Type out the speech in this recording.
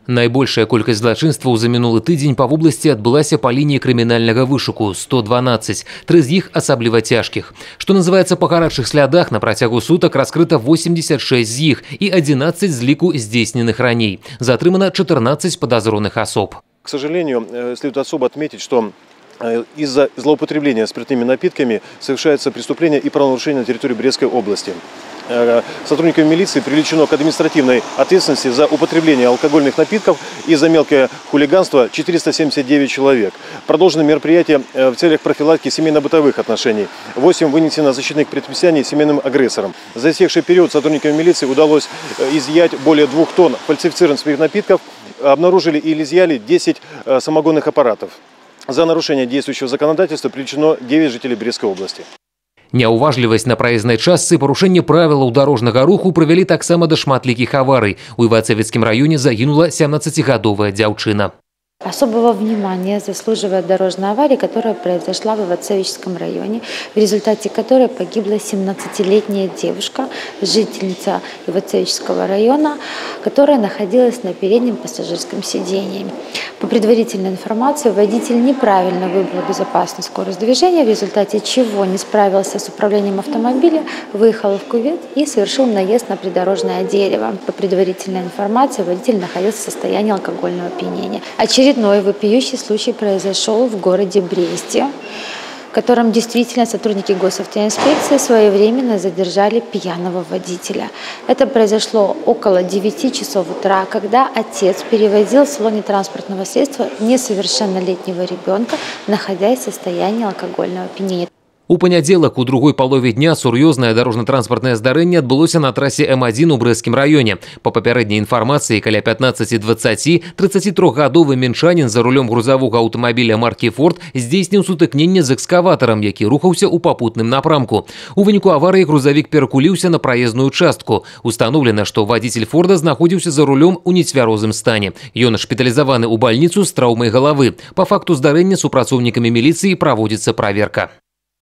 Найбольшая колькасць злачынстваў за мінулы тыдзень па вобласці адбылася па лініі крымінальнага вышуку – 112. 3 з іх асабліва цяжкіх. Што называецца, па гарачых слядах на працягу сутак раскрыта 86 з іх і 11 з ліку здзейсненых раней. Затрымана 14 подозреваемых особ. К сожалению, следует особо отметить, что из-за злоупотребления спиртными напитками совершается преступление и правонарушение на территории Брестской области. Сотрудниками милиции привлечено к административной ответственности за употребление алкогольных напитков и за мелкое хулиганство 479 человек. Продолжено мероприятие в целях профилактики семейно-бытовых отношений. 8 вынесено защитных предписаний семейным агрессорам. За истекший период сотрудникам милиции удалось изъять более 2 тонн фальсифицированных напитков, обнаружили или изъяли 10 самогонных аппаратов. За нарушение действующего законодательства привлечено 9 жителей Брестской области. Няўважлівасць на праезнай частцы, парушэнне правілаў дарожнага руху прывялі таксама да шматлікіх аварый. У Івацевіцкім раёне загінула 17-гадовая дзяўчына. Особого внимания заслуживает дорожная авария, которая произошла в Ивацевичском районе, в результате которой погибла 17-летняя девушка, жительница Ивацевичского района, которая находилась на переднем пассажирском сидении. По предварительной информации, водитель неправильно выбрал безопасную скорость движения, в результате чего не справился с управлением автомобиля, выехал в кювет и совершил наезд на придорожное дерево. По предварительной информации, водитель находился в состоянии алкогольного опьянения. Очередной вопиющий случай произошел в городе Бресте, в котором действительно сотрудники госавтоинспекции своевременно задержали пьяного водителя. Это произошло около 9 часов утра, когда отец перевозил в салоне транспортного средства несовершеннолетнего ребенка, находясь в состоянии алкогольного опьянения. У панядзелак у другой палове дня сур'ёзнае дарожна-транспартнае здарэнне адбылося на трасе М1 у Брэсцкім раёне. Па папярэдняй інфармацыі, каля 15:20 33-гадовы мінчанін за рулём грузавога аўтамабіля маркі «Форд» здзейсніў сутыкненне з экскаватарам, які рухаўся ў папутным напрамку. У выніку аварыі грузавік перакуліўся на праезную частку. Устаноўлена, што вадзіцель «Форда» знаходзіўся за рулём у нецвярозым стане. Ён шпіталізаваны ў бальніцу з траўмай галавы. Па факту здарэння супрацоўнікамі міліцыі праводзіцца праверка.